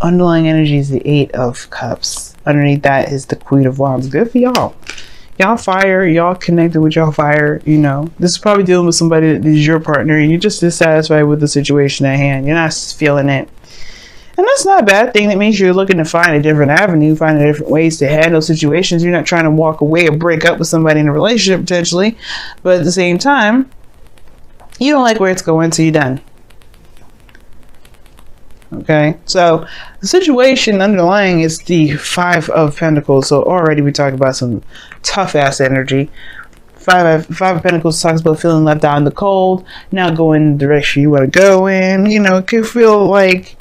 underlying energy is the Eight of Cups. Underneath that is the Queen of Wands. Good for y'all. Y'all fire. Y'all connected with y'all fire. You know, this is probably dealing with somebody that is your partner and you're just dissatisfied with the situation at hand. You're not feeling it. And that's not a bad thing. That means you're looking to find a different avenue, find different ways to handle situations. You're not trying to walk away or break up with somebody in a relationship potentially. But at the same time, you don't like where it's going, so you're done. Okay, so the situation underlying is the Five of Pentacles. So already we talked about some tough ass energy. Five of Pentacles talks about feeling left out in the cold, not going in the direction you want to go in. You know, it can feel like,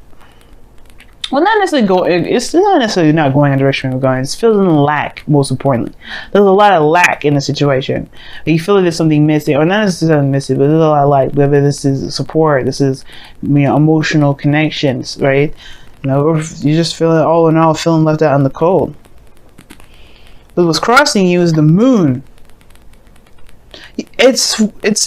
well, not necessarily going. It's not necessarily not going in the direction you're going. It's feeling lack. Most importantly, there's a lot of lack in the situation. You feel like there's something missing, or not necessarily missing, but there's a lot of lack. Whether this is support, this is, you know, emotional connections, right? You know, or you're just feeling, all in all, feeling left out in the cold. But what's crossing you is the moon. It's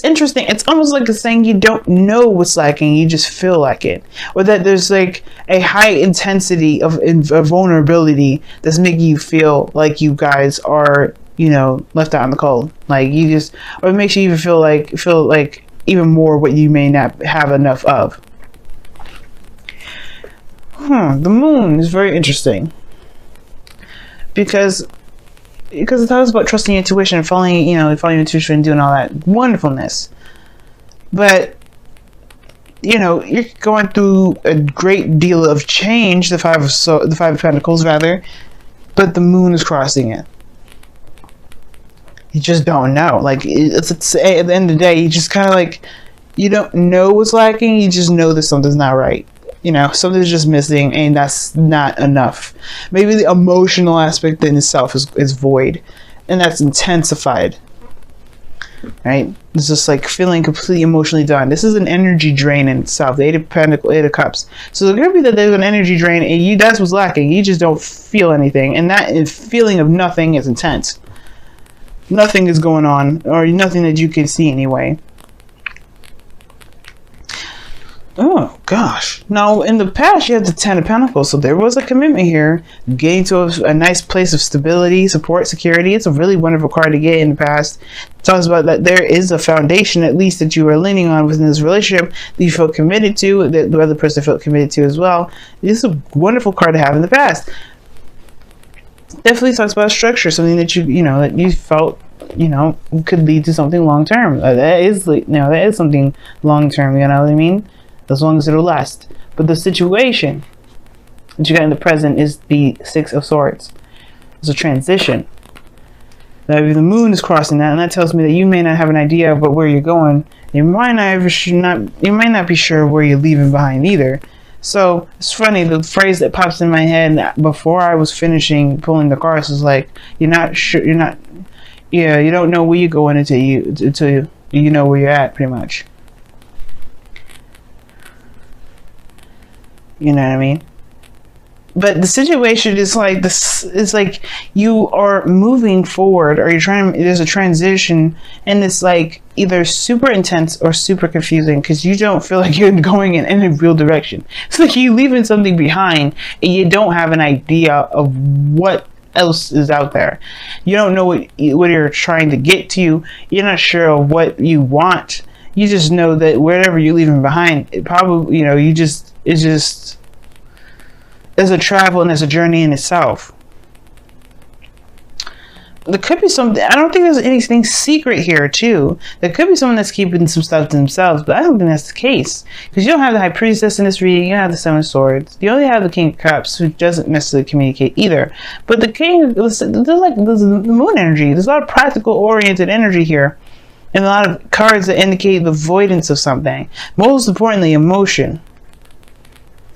interesting. It's almost like it's saying you don't know what's lacking, you just feel like it, or that there's like a high intensity of vulnerability that's making you feel like you guys are, you know, left out in the cold. Like you just, or it makes you even feel like even more what you may not have enough of. The moon is very interesting because it talks about trusting your intuition and following your intuition and doing all that wonderfulness. But, you know, you're going through a great deal of change, the Five of Pentacles rather, but the moon is crossing it. You just don't know. Like, it's at the end of the day, you just kind of like, you don't know what's lacking, you just know that something's not right. You know, something's just missing, and that's not enough. Maybe the emotional aspect in itself is void, and that's intensified. Right? It's just like feeling completely emotionally done. This is an energy drain in itself. The Eight of Pentacles, Eight of Cups. So it could be that there's an energy drain, and that's what's lacking. You just don't feel anything, and that feeling of nothing is intense. Nothing is going on, or nothing that you can see anyway. Oh gosh. Now in the past you had the Ten of Pentacles, so there was a commitment here, getting to a nice place of stability, support, security. It's a really wonderful card to get in the past. It talks about that there is a foundation at least that you are leaning on within this relationship that you felt committed to, that the other person felt committed to as well. This is a wonderful card to have in the past. Definitely talks about structure, something that that you felt could lead to something long term. That is something long term. You know what I mean? As long as it'll last. But the situation that you got in the present is the Six of Swords. It's a transition. Now, the moon is crossing that, and that tells me that you may not have an idea about where you're going. You might not be sure where you're leaving behind either. So it's funny, the phrase that pops in my head before I was finishing pulling the cards is like, you don't know where you're going until you know where you're at, pretty much. You know what I mean? But the situation is like this. It's like you are moving forward, or there's a transition, and it's like either super intense or super confusing because you don't feel like you're going in any real direction. It's like you're leaving something behind, and you don't have an idea of what else is out there. You don't know what you're trying to get to. You're not sure of what you want. You just know that wherever you're leaving behind, it probably, it's just a travel and it's a journey in itself. There could be something, I don't think there's anything secret here too. There could be someone that's keeping some stuff to themselves, but I don't think that's the case. Because you don't have the High Priestess in this reading, you don't have the Seven of Swords. You only have the King of Cups, who doesn't necessarily communicate either. But the King, there's the moon energy. There's a lot of practical oriented energy here. And a lot of cards that indicate the avoidance of something. Most importantly, emotion.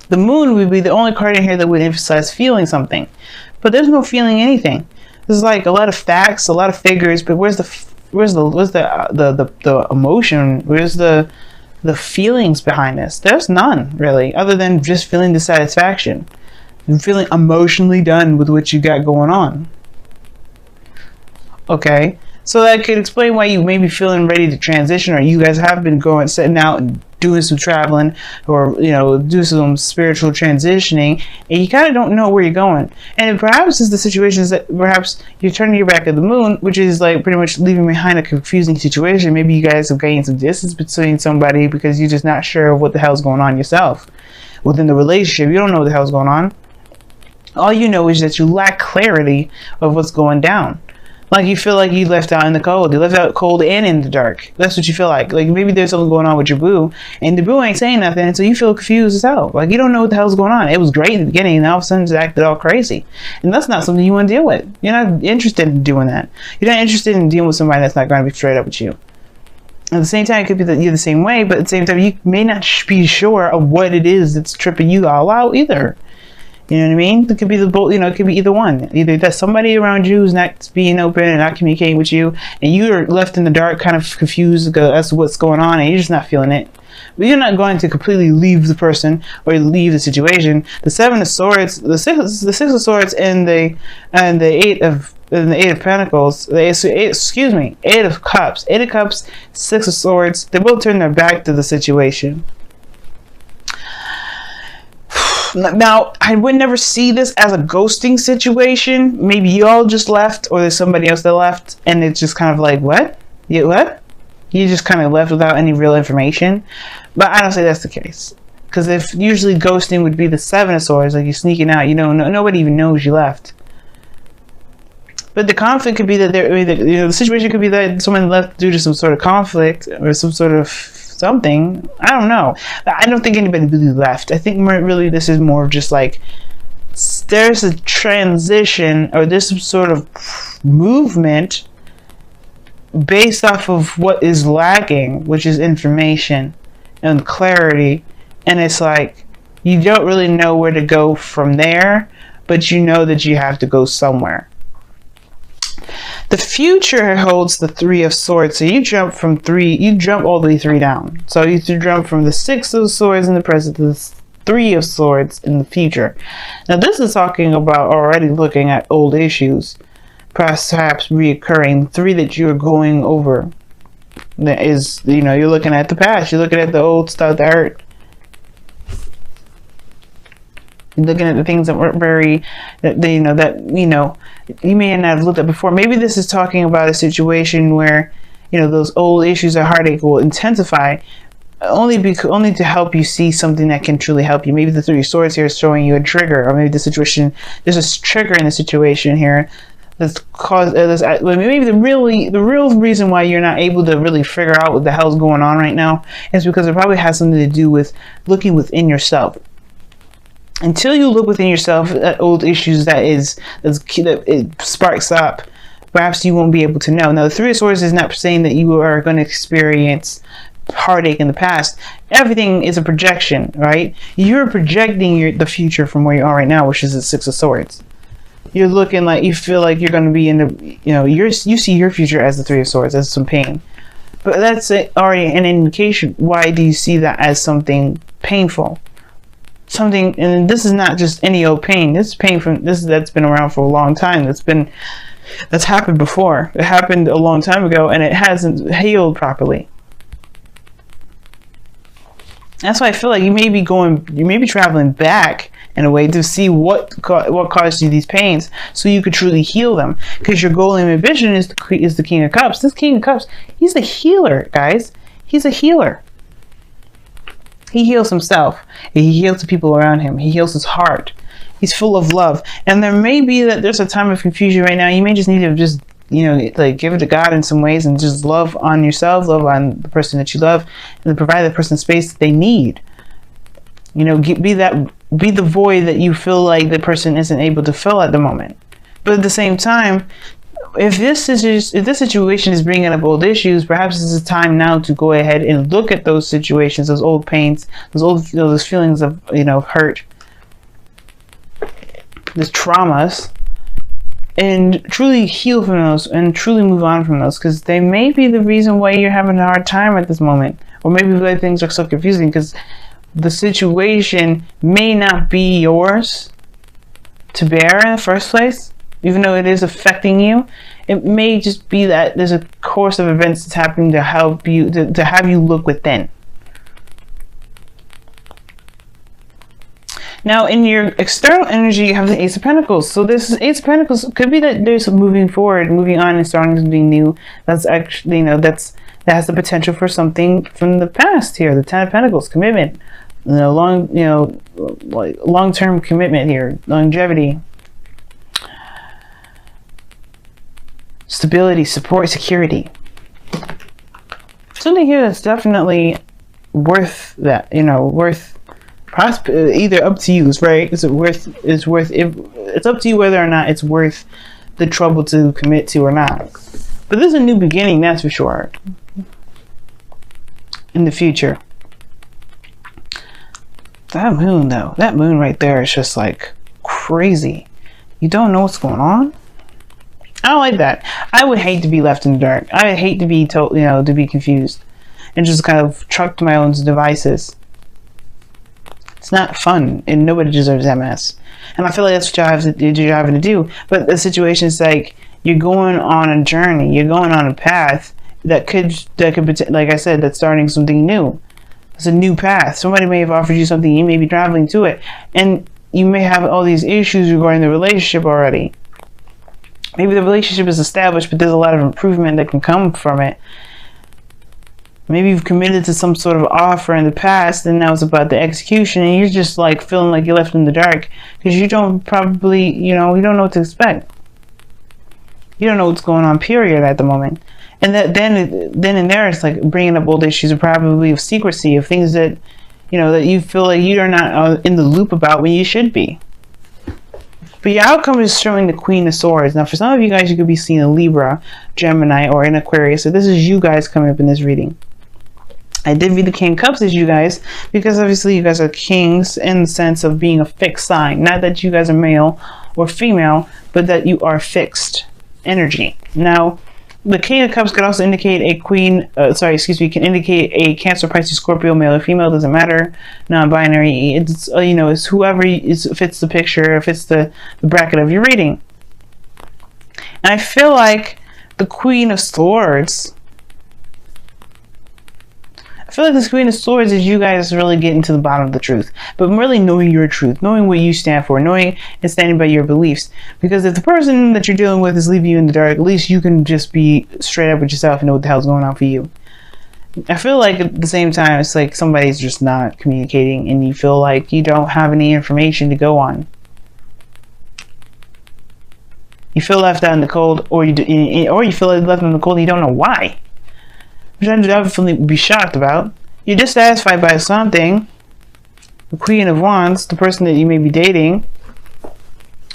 The moon would be the only card in here that would emphasize feeling something. But there's no feeling anything. There's like a lot of facts, a lot of figures, but where's the emotion? Where's the feelings behind this? There's none, really, other than just feeling dissatisfaction. And feeling emotionally done with what you got going on. Okay? So that could explain why you may be feeling ready to transition, or you guys have been setting out and doing some traveling, or do some spiritual transitioning, and you kind of don't know where you're going. And perhaps it's the situations that perhaps you're turning your back at the moon, which is like pretty much leaving behind a confusing situation. Maybe you guys have gained some distance between somebody because you're just not sure of what the hell's going on yourself within the relationship. You don't know what the hell's going on. All you know is that you lack clarity of what's going down. Like you feel like you left out in the cold. You left out cold and in the dark. That's what you feel like. Like maybe there's something going on with your boo, and the boo ain't saying nothing, so you feel confused as hell. Like you don't know what the hell's going on. It was great in the beginning, and all of a sudden it's acted all crazy. And that's not something you want to deal with. You're not interested in doing that. You're not interested in dealing with somebody that's not going to be straight up with you. At the same time, it could be that you're the same way, but at the same time, you may not be sure of what it is that's tripping you all out either. You know what I mean? It could be the both. It could be either one. Either that's somebody around you who's not being open and not communicating with you, and you're left in the dark, kind of confused as to what's going on, and you're just not feeling it. But you're not going to completely leave the person or leave the situation. The Seven of Swords, the Six of Swords, and the Eight of Pentacles. Eight of Cups. Eight of Cups, Six of Swords. They both turn their back to the situation. Now, I would never see this as a ghosting situation. Maybe you all just left, or there's somebody else that left, and it's just kind of like, what? What? You just kind of left without any real information. But I don't say that's the case. Because if usually ghosting would be the Seven of Swords, like you're sneaking out, nobody even knows you left. But the conflict could be that the situation could be that someone left due to some sort of conflict or some sort of something. I don't know. I don't think anybody really left. I think really this is more of just like there's a transition, or there's some sort of movement based off of what is lacking, which is information and clarity. And it's like you don't really know where to go from there, but you know that you have to go somewhere. The future holds the Three of Swords. So you jump all the way 3 down. So you jump from the Six of Swords in the present to the Three of Swords in the future. Now this is talking about already looking at old issues, perhaps reoccurring. 3 that you're going over. That is, you're looking at the past. You're looking at the old stuff that hurt. Looking at the things that weren't you may not have looked at before. Maybe this is talking about a situation where those old issues of heartache will intensify only to help you see something that can truly help you. Maybe the Three of Swords here is showing you a trigger, or maybe there's a trigger in the situation here that's caused maybe the real reason why you're not able to really figure out what the hell's going on right now is because it probably has something to do with looking within yourself. Until you look within yourself at old issues that it sparks up, perhaps you won't be able to know. Now, the Three of Swords is not saying that you are going to experience heartache in the past. Everything is a projection, right? You're projecting the future from where you are right now, which is the Six of Swords. You're looking like you feel like you're going to be in the, you see your future as the Three of Swords, as some pain. But that's already an indication. Why do you see that as something painful? Something, and this is not just any old pain. This is pain that's been around for a long time. That's happened before. It happened a long time ago, and it hasn't healed properly. That's why I feel like you may be traveling back in a way to see what caused you these pains, so you could truly heal them. Because your goal and ambition is the King of Cups. This King of Cups, he's a healer, guys. He's a healer. He heals himself. He heals the people around him. He heals his heart. He's full of love. And there may be that there's a time of confusion right now. You may just need to just, give it to God in some ways and just love on yourself, love on the person that you love, and provide that person space that they need. Be the void that you feel like the person isn't able to fill at the moment. But at the same time, if this situation is bringing up old issues, perhaps this is time now to go ahead and look at those situations, those old pains, those feelings of hurt, those traumas, and truly heal from those and truly move on from those, because they may be the reason why you're having a hard time at this moment, or maybe why things are so confusing, because the situation may not be yours to bear in the first place. Even though it is affecting you, it may just be that there's a course of events that's happening to help you, to have you look within. Now, in your external energy, you have the Ace of Pentacles. So this is Ace of Pentacles. Could be that there's moving forward, moving on, and starting something new. That's actually, that has the potential for something from the past here. The Ten of Pentacles, commitment. Like long-term commitment here, longevity, stability, support, security. Something here that's definitely worth that, worth either up to you, right? It's up to you whether or not it's worth the trouble to commit to or not. But this is a new beginning, that's for sure. In the future. That moon though, that moon right there is just like crazy. You don't know what's going on. I don't like that. I would hate to be left in the dark. I would hate to be told, to be confused and just kind of trucked to my own devices. It's not fun, and nobody deserves that mess. And I feel like that's what you're having to do. But the situation is like you're going on a journey, you're going on a path that could, like I said, that's starting something new. It's a new path. Somebody may have offered you something, you may be traveling to it, and you may have all these issues regarding the relationship already. Maybe the relationship is established, but there's a lot of improvement that can come from it. Maybe you've committed to some sort of offer in the past, and now it's about the execution, and you're just like feeling like you're left in the dark because you don't probably, you don't know what to expect. You don't know what's going on, period, at the moment. And that then and there, it's like bringing up old issues of probably of secrecy, of things that, that you feel like you are not in the loop about when you should be. But your outcome is showing the Queen of Swords. Now, for some of you guys, you could be seeing a Libra, Gemini, or an Aquarius. So this is you guys coming up in this reading. I did read the King of Cups as you guys, because obviously you guys are kings in the sense of being a fixed sign. Not that you guys are male or female, but that you are fixed energy. Now, the King of Cups could also indicate a Queen, can indicate a Cancer, Pisces, Scorpio, male or female, doesn't matter, non-binary. It's, it's whoever fits the picture, fits the bracket of your reading. And I feel like the Queen of Swords, this Queen of Swords is you guys really getting to the bottom of the truth, but really knowing your truth, knowing what you stand for, knowing and standing by your beliefs. Because if the person that you're dealing with is leaving you in the dark, at least you can just be straight up with yourself and know what the hell's going on for you. I feel like at the same time, it's like somebody's just not communicating, and you feel like you don't have any information to go on. You feel left out in the cold, or you feel like left in the cold and you don't know why. Which I definitely would be shocked about. You're dissatisfied by something. The Queen of Wands, the person that you may be dating.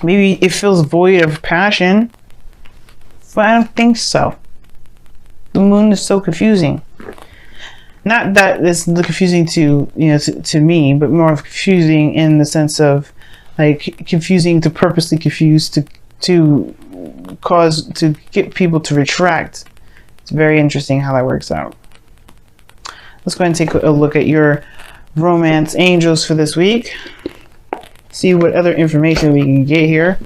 Maybe it feels void of passion. But I don't think so. The moon is so confusing. Not that it's confusing to me, but more of confusing in the sense of like confusing to purposely confuse to get people to retract. It's very interesting how that works out. Let's go ahead and take a look at your romance angels for this week. See what other information we can get here.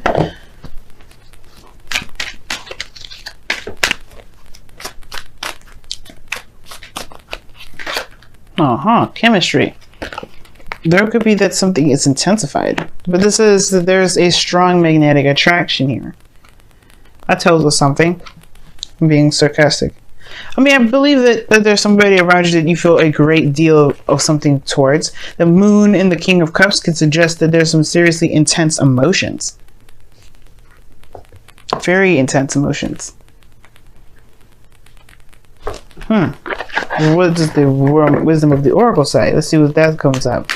Chemistry. There could be that something is intensified, but this is that there's a strong magnetic attraction here. That tells us something. I'm being sarcastic. I mean, I believe that there's somebody around you that you feel a great deal of something towards. The moon and the King of Cups could suggest that there's some seriously intense emotions. Very intense emotions. What does the wisdom of the Oracle say? Let's see what that comes up.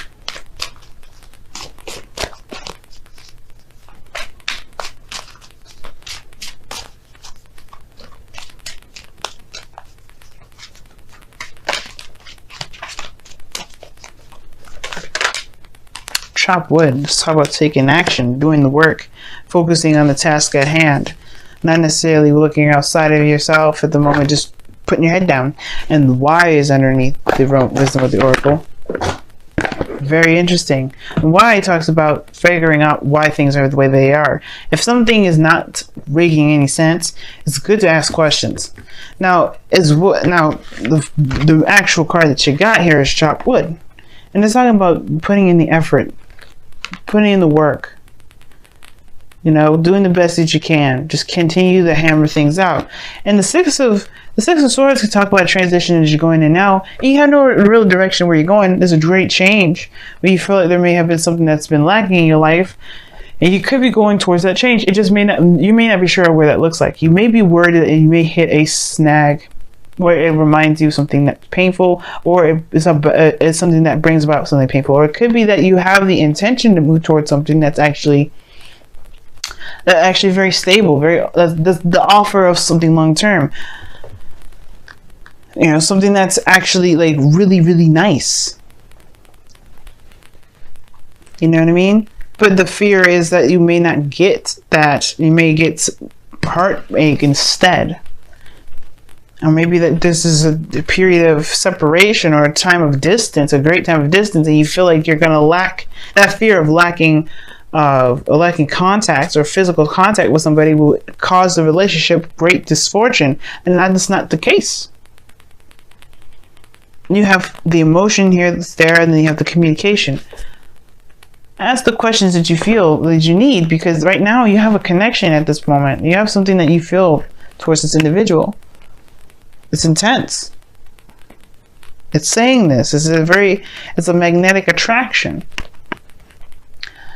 Chop wood. Let's talk about taking action, doing the work, focusing on the task at hand, not necessarily looking outside of yourself at the moment, just putting your head down. And the why is underneath the wisdom of the Oracle. Very interesting. And why talks about figuring out why things are the way they are. If something is not making any sense, it's good to ask questions. Now, the actual card that you got here is chop wood, and it's talking about putting in the effort. putting in the work. You know, doing the best that you can. Just continue to hammer things out. And the Six of Swords can talk about transition as you're going in now. And you have no real direction where you're going. There's a great change, but you feel like there may have been something that's been lacking in your life, and you could be going towards that change. It just may not. You may not be sure where that looks like. You may be worried that you may hit a snag where it reminds you of something that's painful, or it's something that brings about something painful, or it could be that you have the intention to move towards something that's actually very stable, the offer of something long term. You know, something that's actually like really, really nice. You know what I mean? But the fear is that you may not get that. You may get heartache instead. Or maybe that this is a period of separation or a time of distance, a great time of distance, and you feel like you're going to lack that fear of lacking contacts or physical contact with somebody will cause the relationship great misfortune, and that's not the case. You have the emotion here that's there, and then you have the communication. Ask the questions that you feel that you need, because right now you have a connection at this moment. You have something that you feel towards this individual. It's intense. It's saying this. It's a magnetic attraction.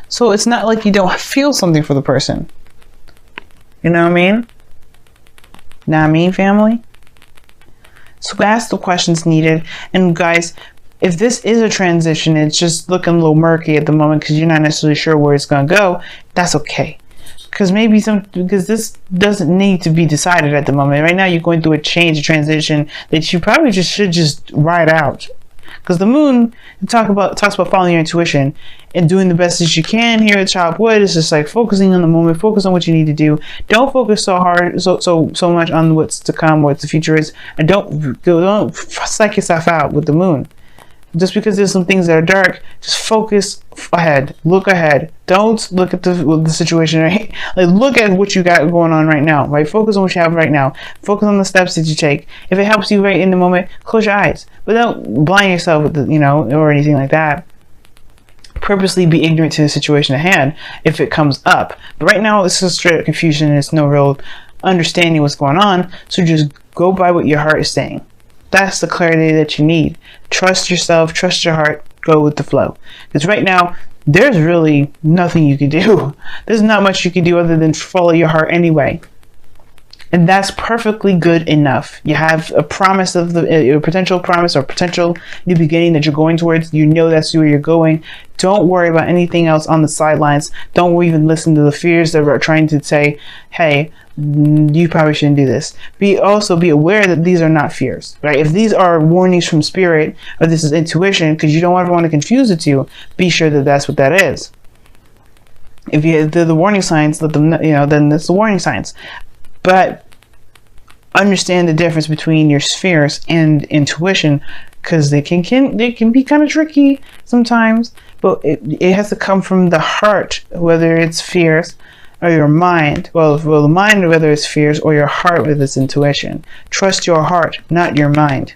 So it's not like you don't feel something for the person. You know what I mean? Know what I mean, family? So ask the questions needed. And guys, if this is a transition, it's just looking a little murky at the moment because you're not necessarily sure where it's going to go, that's okay. Because this doesn't need to be decided at the moment. Right now you're going through a transition that you probably should ride out. Because the moon talks about following your intuition and doing the best that you can here at Childhood. It's just like focusing on the moment, focus on what you need to do. Don't focus so hard, so much on what's to come, what the future is, and don't psych yourself out with the moon. Just because there's some things that are dark, just focus ahead, look ahead. Don't look at the situation, right? Like, look at what you got going on right now, right? Focus on what you have right now. Focus on the steps that you take. If it helps you right in the moment, close your eyes. But don't blind yourself with or anything like that. Purposely be ignorant to the situation at hand if it comes up. But right now, it's just straight up confusion and it's no real understanding what's going on. So just go by what your heart is saying. That's the clarity that you need. Trust yourself, trust your heart, go with the flow. Because right now, there's really nothing you can do. There's not much you can do other than follow your heart anyway. And that's perfectly good enough. You have a promise of a potential promise or potential new beginning that you're going towards. You know that's where you're going. Don't worry about anything else on the sidelines. Don't even listen to the fears that are trying to say, hey, you probably shouldn't do this. Also be aware that these are not fears, right? If these are warnings from spirit or this is intuition, because you don't ever want to confuse the two, be sure that that's what that is. If they're the warning signs, let them know, then it's the warning signs. But understand the difference between your spheres and intuition, because they can be kind of tricky sometimes, but it has to come from the heart, whether it's fears or your mind. Well, the mind, whether it's fears, or your heart, whether it's intuition. Trust your heart, not your mind.